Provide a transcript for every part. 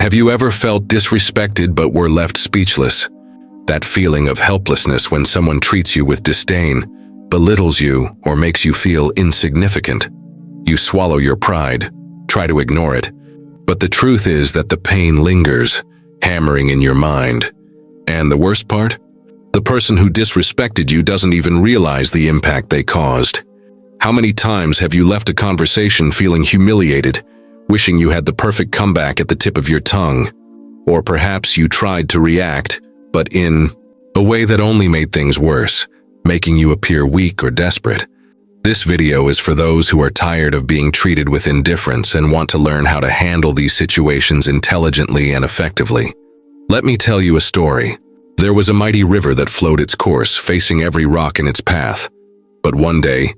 Have you ever felt disrespected but were left speechless? That feeling of helplessness when someone treats you with disdain, belittles you, or makes you feel insignificant. You swallow your pride, try to ignore it, but the truth is that the pain lingers, hammering in your mind. And the worst part? The person who disrespected you doesn't even realize the impact they caused. How many times have you left a conversation feeling humiliated, wishing you had the perfect comeback at the tip of your tongue? Or perhaps you tried to react, but in a way that only made things worse, making you appear weak or desperate. This video is for those who are tired of being treated with indifference and want to learn how to handle these situations intelligently and effectively. Let me tell you a story. There was a mighty river that flowed its course, facing every rock in its path. But one day,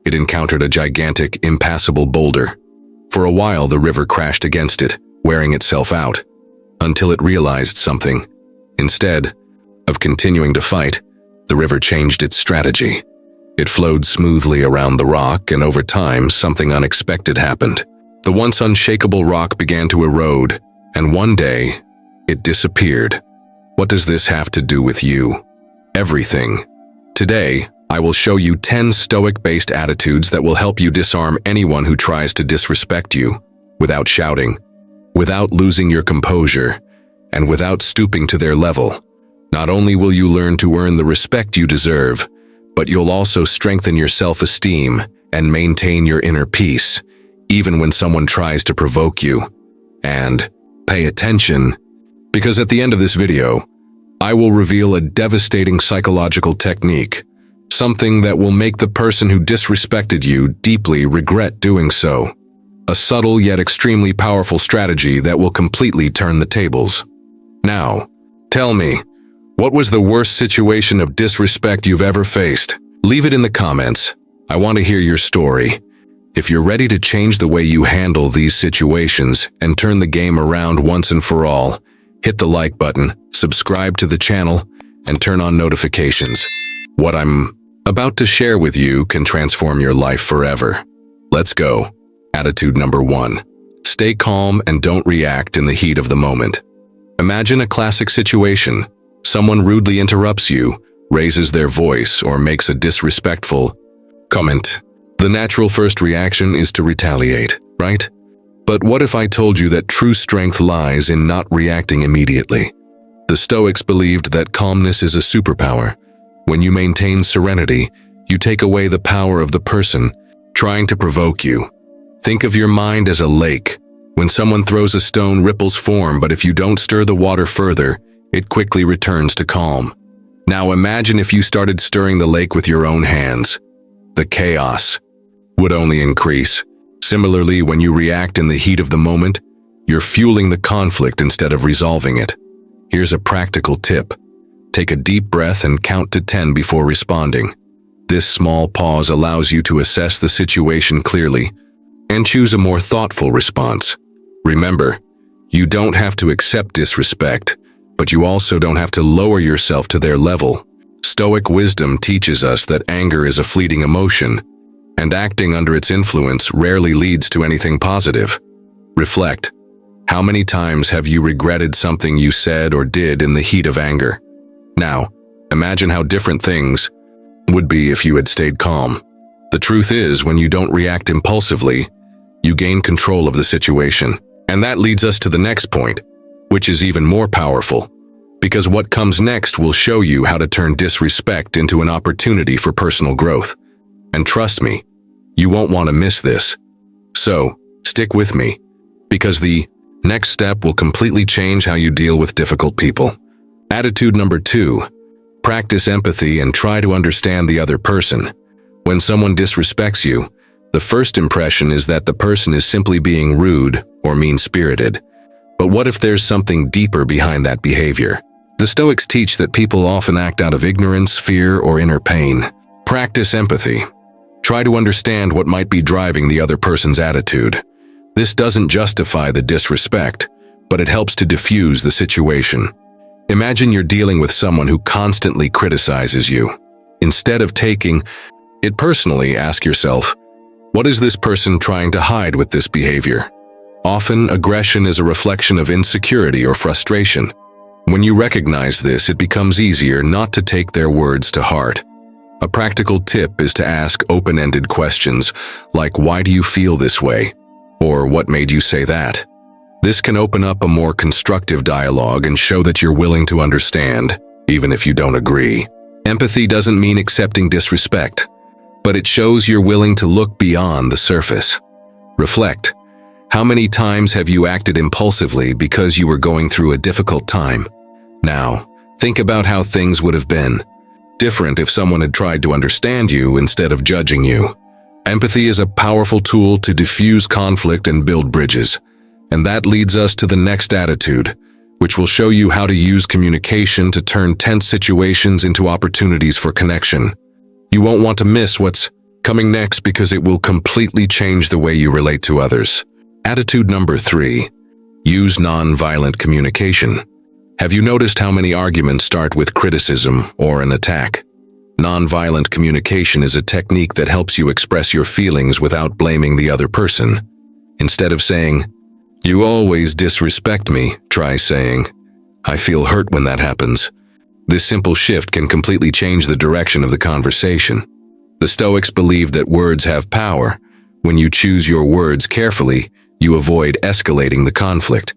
it encountered a gigantic, impassable boulder. For a while, the river crashed against it, wearing itself out, until it realized something. Instead of continuing to fight, the river changed its strategy. It flowed smoothly around the rock, and over time, something unexpected happened. The once unshakable rock began to erode, and one day, it disappeared. What does this have to do with you? Everything. Today, I will show you 10 Stoic-based attitudes that will help you disarm anyone who tries to disrespect you, without shouting, without losing your composure, and without stooping to their level. Not only will you learn to earn the respect you deserve, but you'll also strengthen your self-esteem and maintain your inner peace, even when someone tries to provoke you. And pay attention, because at the end of this video, I will reveal a devastating psychological technique, something that will make the person who disrespected you deeply regret doing so. A subtle yet extremely powerful strategy that will completely turn the tables. Now, tell me, what was the worst situation of disrespect you've ever faced? Leave it in the comments. I want to hear your story. If you're ready to change the way you handle these situations and turn the game around once and for all, hit the like button, subscribe to the channel, and turn on notifications. What I'm about to share with you can transform your life forever. Let's go. Attitude number 1. Stay calm and don't react in the heat of the moment. Imagine a classic situation. Someone rudely interrupts you, raises their voice, or makes a disrespectful comment. The natural first reaction is to retaliate, right? But what if I told you that true strength lies in not reacting immediately? The Stoics believed that calmness is a superpower. When you maintain serenity, you take away the power of the person trying to provoke you. Think of your mind as a lake. When someone throws a stone, ripples form, but if you don't stir the water further, it quickly returns to calm. Now imagine if you started stirring the lake with your own hands. The chaos would only increase. Similarly, when you react in the heat of the moment, you're fueling the conflict instead of resolving it. Here's a practical tip. Take a deep breath and count to 10 before responding. This small pause allows you to assess the situation clearly and choose a more thoughtful response. Remember, you don't have to accept disrespect, but you also don't have to lower yourself to their level. Stoic wisdom teaches us that anger is a fleeting emotion, and acting under its influence rarely leads to anything positive. Reflect. How many times have you regretted something you said or did in the heat of anger? Now, imagine how different things would be if you had stayed calm. The truth is, when you don't react impulsively, you gain control of the situation. And that leads us to the next point, which is even more powerful, because what comes next will show you how to turn disrespect into an opportunity for personal growth. And trust me, you won't want to miss this. So, stick with me, because the next step will completely change how you deal with difficult people. Attitude number 2. Practice empathy and try to understand the other person. When someone disrespects you, the first impression is that the person is simply being rude or mean-spirited. But what if there's something deeper behind that behavior? The Stoics teach that people often act out of ignorance, fear, or inner pain. Practice empathy. Try to understand what might be driving the other person's attitude. This doesn't justify the disrespect, but it helps to diffuse the situation. Imagine you're dealing with someone who constantly criticizes you. Instead of taking it personally, ask yourself, what is this person trying to hide with this behavior? Often, aggression is a reflection of insecurity or frustration. When you recognize this, it becomes easier not to take their words to heart. A practical tip is to ask open-ended questions like, "Why do you feel this way?" or "What made you say that?" This can open up a more constructive dialogue and show that you're willing to understand, even if you don't agree. Empathy doesn't mean accepting disrespect, but it shows you're willing to look beyond the surface. Reflect. How many times have you acted impulsively because you were going through a difficult time? Now, think about how things would have been different if someone had tried to understand you instead of judging you. Empathy is a powerful tool to diffuse conflict and build bridges. And that leads us to the next attitude, which will show you how to use communication to turn tense situations into opportunities for connection. You won't want to miss what's coming next because it will completely change the way you relate to others. Attitude number 3. Use non-violent communication. Have you noticed how many arguments start with criticism or an attack? Non-violent communication is a technique that helps you express your feelings without blaming the other person. Instead of saying, "You always disrespect me," try saying, "I feel hurt when that happens." This simple shift can completely change the direction of the conversation. The Stoics believe that words have power. When you choose your words carefully, you avoid escalating the conflict.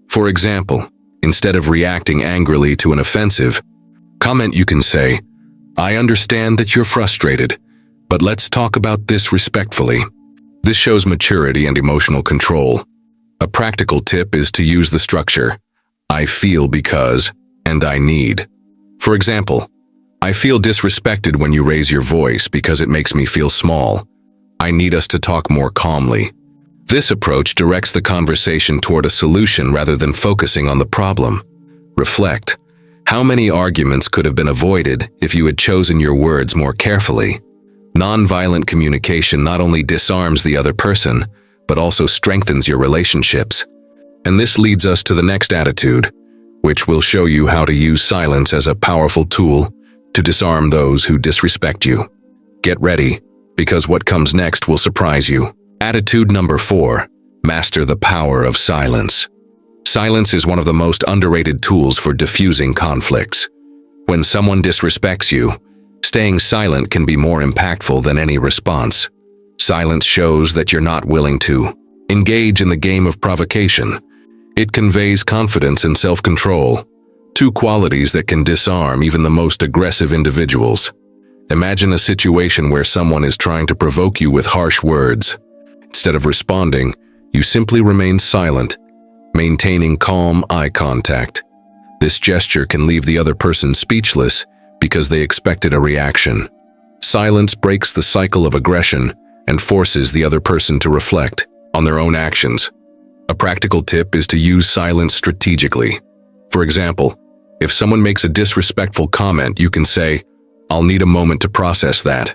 For example, instead of reacting angrily to an offensive comment, you can say, "I understand that you're frustrated, but let's talk about this respectfully." This shows maturity and emotional control. A practical tip is to use the structure, "I feel because," and "I need." For example, "I feel disrespected when you raise your voice because it makes me feel small. I need us to talk more calmly." This approach directs the conversation toward a solution rather than focusing on the problem. Reflect. How many arguments could have been avoided if you had chosen your words more carefully? Non-violent communication not only disarms the other person, but also strengthens your relationships. And this leads us to the next attitude, which will show you how to use silence as a powerful tool to disarm those who disrespect you. Get ready, because what comes next will surprise you. Attitude number 4. Master the power of silence. Silence is one of the most underrated tools for diffusing conflicts. When someone disrespects you, staying silent can be more impactful than any response. Silence shows that you're not willing to engage in the game of provocation. It conveys confidence and self-control, two qualities that can disarm even the most aggressive individuals. Imagine a situation where someone is trying to provoke you with harsh words. Instead of responding, you simply remain silent, maintaining calm eye contact. This gesture can leave the other person speechless because they expected a reaction. Silence breaks the cycle of aggression and forces the other person to reflect on their own actions. A practical tip is to use silence strategically. For example, if someone makes a disrespectful comment, you can say, "I'll need a moment to process that."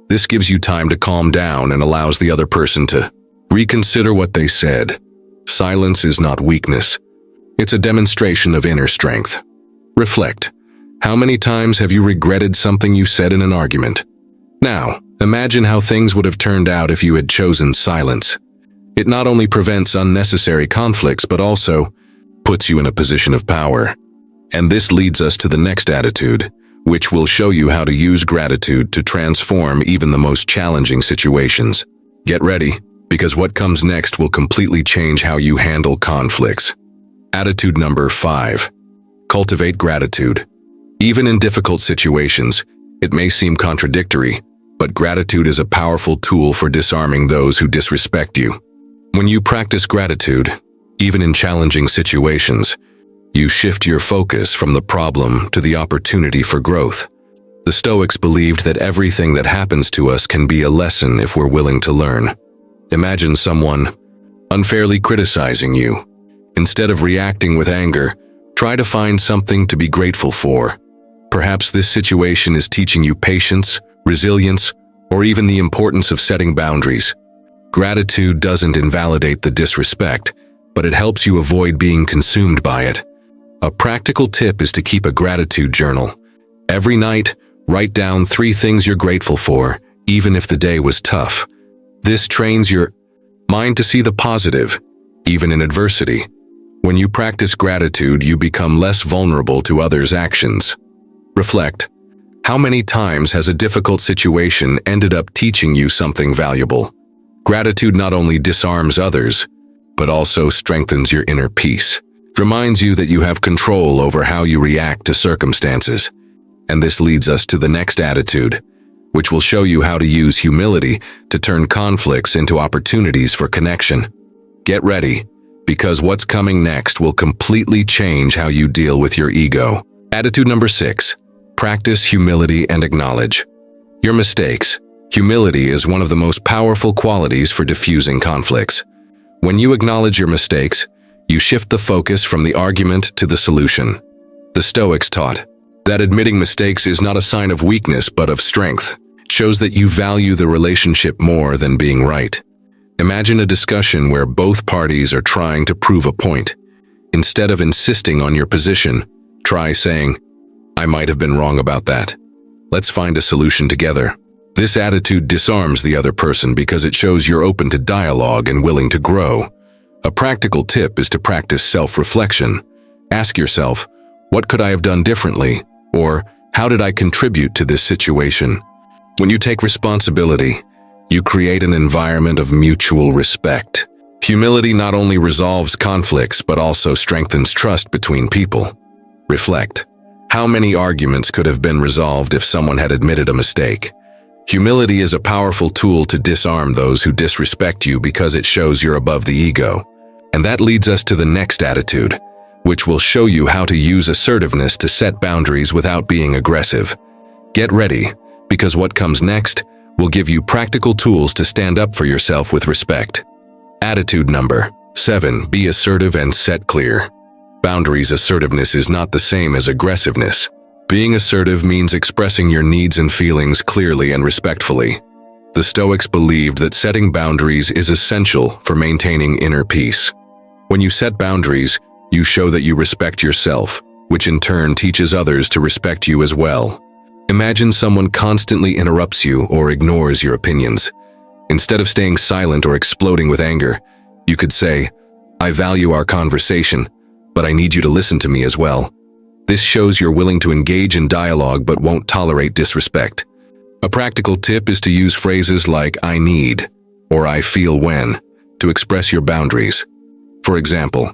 This gives you time to calm down and allows the other person to reconsider what they said. Silence is not weakness. It's a demonstration of inner strength. Reflect. How many times have you regretted something you said in an argument? Now, imagine how things would have turned out if you had chosen silence. It not only prevents unnecessary conflicts, but also puts you in a position of power. And this leads us to the next attitude, which will show you how to use gratitude to transform even the most challenging situations. Get ready, because what comes next will completely change how you handle conflicts. Attitude number 5. Cultivate gratitude. Even in difficult situations, it may seem contradictory, but gratitude is a powerful tool for disarming those who disrespect you. When you practice gratitude, even in challenging situations, you shift your focus from the problem to the opportunity for growth. The Stoics believed that everything that happens to us can be a lesson if we're willing to learn. Imagine someone unfairly criticizing you. Instead of reacting with anger, try to find something to be grateful for. Perhaps this situation is teaching you patience, resilience, or even the importance of setting boundaries. Gratitude doesn't invalidate the disrespect, but it helps you avoid being consumed by it. A practical tip is to keep a gratitude journal. Every night, write down 3 things you're grateful for, even if the day was tough. This trains your mind to see the positive, even in adversity. When you practice gratitude, you become less vulnerable to others' actions. Reflect. How many times has a difficult situation ended up teaching you something valuable? Gratitude not only disarms others, but also strengthens your inner peace. It reminds you that you have control over how you react to circumstances. And this leads us to the next attitude, which will show you how to use humility to turn conflicts into opportunities for connection. Get ready, because what's coming next will completely change how you deal with your ego. Attitude number 6. Practice humility and acknowledge your mistakes. Humility is one of the most powerful qualities for diffusing conflicts. When you acknowledge your mistakes, you shift the focus from the argument to the solution. The Stoics taught that admitting mistakes is not a sign of weakness but of strength. It shows that you value the relationship more than being right. Imagine a discussion where both parties are trying to prove a point. Instead of insisting on your position, try saying, "I might have been wrong about that. Let's find a solution together." This attitude disarms the other person because it shows you're open to dialogue and willing to grow. A practical tip is to practice self-reflection. Ask yourself, what could I have done differently? Or, how did I contribute to this situation? When you take responsibility, you create an environment of mutual respect. Humility not only resolves conflicts but also strengthens trust between people. Reflect. How many arguments could have been resolved if someone had admitted a mistake? Humility is a powerful tool to disarm those who disrespect you because it shows you're above the ego. And that leads us to the next attitude, which will show you how to use assertiveness to set boundaries without being aggressive. Get ready, because what comes next will give you practical tools to stand up for yourself with respect. Attitude number 7. Be assertive and set clear. Boundaries assertiveness is not the same as aggressiveness. Being assertive means expressing your needs and feelings clearly and respectfully. The Stoics believed that setting boundaries is essential for maintaining inner peace. When you set boundaries, you show that you respect yourself, which in turn teaches others to respect you as well. Imagine someone constantly interrupts you or ignores your opinions. Instead of staying silent or exploding with anger, you could say, "I value our conversation, but I need you to listen to me as well." This shows you're willing to engage in dialogue but won't tolerate disrespect. A practical tip is to use phrases like "I need" or "I feel when" to express your boundaries. For example,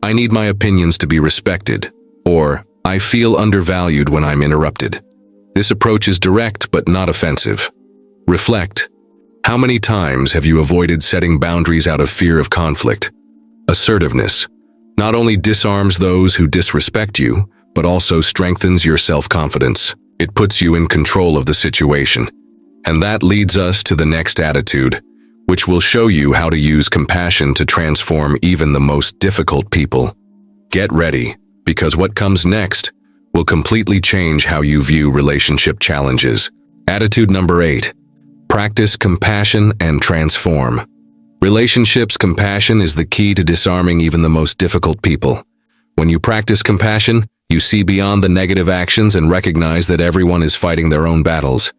"I need my opinions to be respected," or "I feel undervalued when I'm interrupted." This approach is direct but not offensive. Reflect. How many times have you avoided setting boundaries out of fear of conflict? Assertiveness not only disarms those who disrespect you, but also strengthens your self-confidence. It puts you in control of the situation. And that leads us to the next attitude, which will show you how to use compassion to transform even the most difficult people. Get ready, because what comes next will completely change how you view relationship challenges. Attitude number 8. Practice compassion and transform. Relationships compassion is the key to disarming even the most difficult people. When you practice compassion, you see beyond the negative actions and recognize that everyone is fighting their own battles.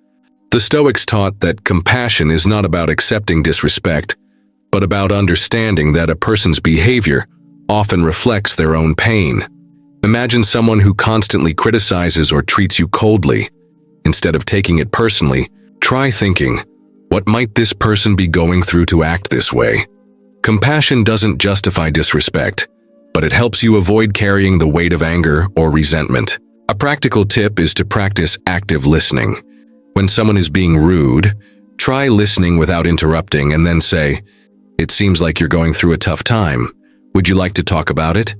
The Stoics taught that compassion is not about accepting disrespect, but about understanding that a person's behavior often reflects their own pain. Imagine someone who constantly criticizes or treats you coldly. Instead of taking it personally, try thinking, what might this person be going through to act this way? Compassion doesn't justify disrespect, but it helps you avoid carrying the weight of anger or resentment. A practical tip is to practice active listening. When someone is being rude, try listening without interrupting and then say, "It seems like you're going through a tough time. Would you like to talk about it?"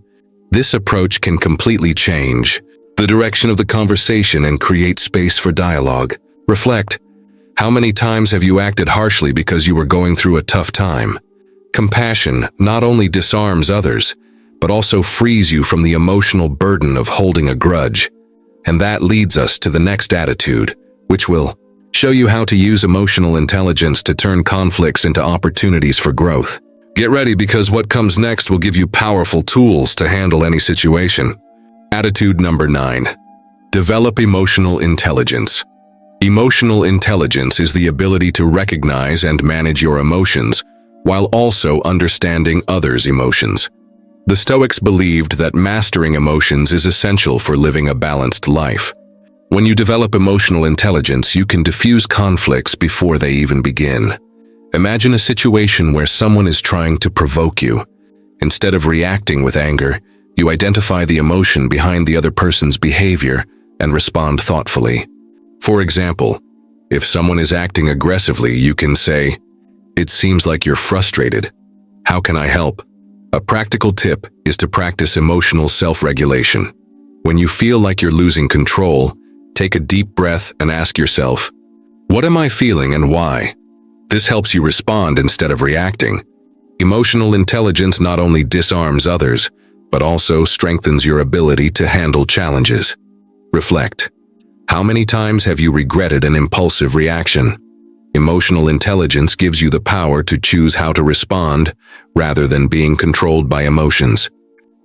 This approach can completely change the direction of the conversation and create space for dialogue. Reflect. How many times have you acted harshly because you were going through a tough time? Compassion not only disarms others, but also frees you from the emotional burden of holding a grudge. And that leads us to the next attitude, which will show you how to use emotional intelligence to turn conflicts into opportunities for growth. Get ready, because what comes next will give you powerful tools to handle any situation. Attitude number 9. Develop emotional intelligence. Emotional intelligence is the ability to recognize and manage your emotions while also understanding others' emotions. The Stoics believed that mastering emotions is essential for living a balanced life. When you develop emotional intelligence, you can diffuse conflicts before they even begin. Imagine a situation where someone is trying to provoke you. Instead of reacting with anger, you identify the emotion behind the other person's behavior and respond thoughtfully. For example, if someone is acting aggressively, you can say, "It seems like you're frustrated. How can I help?" A practical tip is to practice emotional self-regulation. When you feel like you're losing control, take a deep breath and ask yourself, "What am I feeling and why?" This helps you respond instead of reacting. Emotional intelligence not only disarms others, but also strengthens your ability to handle challenges. Reflect. How many times have you regretted an impulsive reaction? Emotional intelligence gives you the power to choose how to respond rather than being controlled by emotions.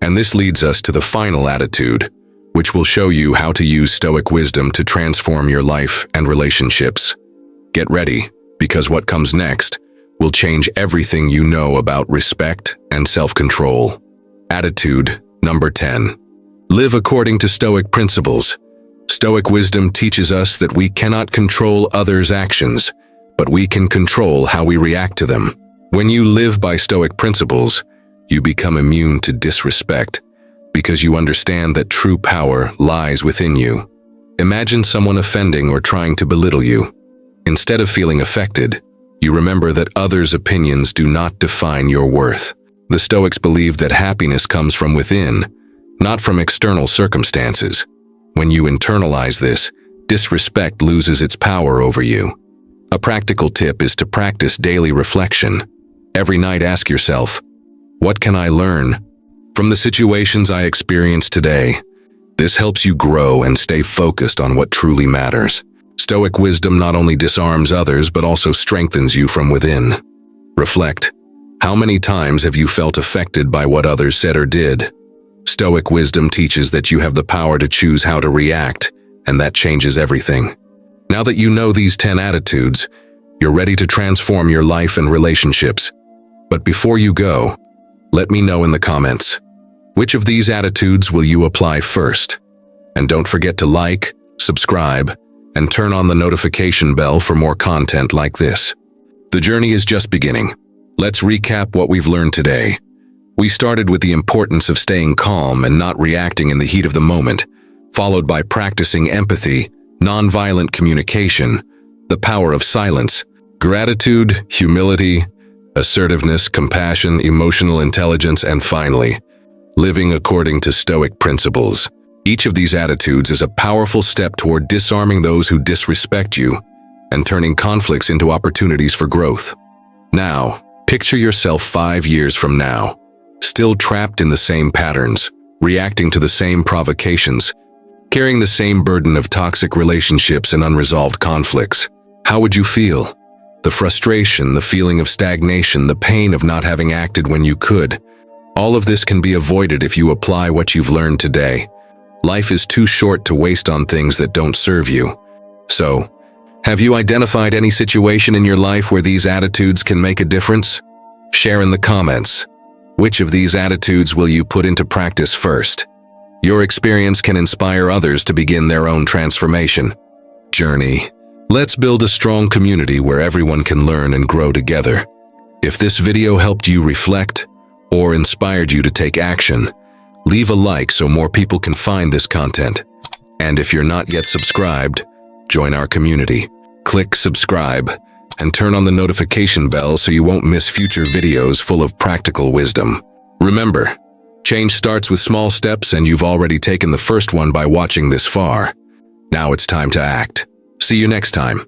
And this leads us to the final attitude, which will show you how to use Stoic wisdom to transform your life and relationships. Get ready, because what comes next will change everything you know about respect and self-control. Attitude number 10. Live according to Stoic principles. Stoic wisdom teaches us that we cannot control others' actions, but we can control how we react to them. When you live by Stoic principles, you become immune to disrespect, because you understand that true power lies within you. Imagine someone offending or trying to belittle you. Instead of feeling affected, you remember that others' opinions do not define your worth. The Stoics believe that happiness comes from within, not from external circumstances. When you internalize this, disrespect loses its power over you. A practical tip is to practice daily reflection. Every night ask yourself, "What can I learn from the situations I experience today?" This helps you grow and stay focused on what truly matters. Stoic wisdom not only disarms others, but also strengthens you from within. Reflect. How many times have you felt affected by what others said or did? Stoic wisdom teaches that you have the power to choose how to react, and that changes everything. Now that you know these 10 attitudes, you're ready to transform your life and relationships. But before you go, let me know in the comments, which of these attitudes will you apply first? And don't forget to like, subscribe, and turn on the notification bell for more content like this. The journey is just beginning. Let's recap what we've learned today. We started with the importance of staying calm and not reacting in the heat of the moment, followed by practicing empathy, nonviolent communication, the power of silence, gratitude, humility, assertiveness, compassion, emotional intelligence, and finally, living according to Stoic principles. Each of these attitudes is a powerful step toward disarming those who disrespect you and turning conflicts into opportunities for growth. Now, picture yourself 5 years from now, still trapped in the same patterns, reacting to the same provocations, carrying the same burden of toxic relationships and unresolved conflicts. How would you feel? The frustration, the feeling of stagnation, the pain of not having acted when you could. All of this can be avoided if you apply what you've learned today. Life is too short to waste on things that don't serve you. So, have you identified any situation in your life where these attitudes can make a difference? Share in the comments. Which of these attitudes will you put into practice first? Your experience can inspire others to begin their own transformation journey. Let's build a strong community where everyone can learn and grow together. If this video helped you reflect or inspired you to take action, leave a like so more people can find this content. And if you're not yet subscribed, join our community. Click subscribe and turn on the notification bell so you won't miss future videos full of practical wisdom. Remember, change starts with small steps, and you've already taken the first one by watching this far. Now it's time to act. See you next time.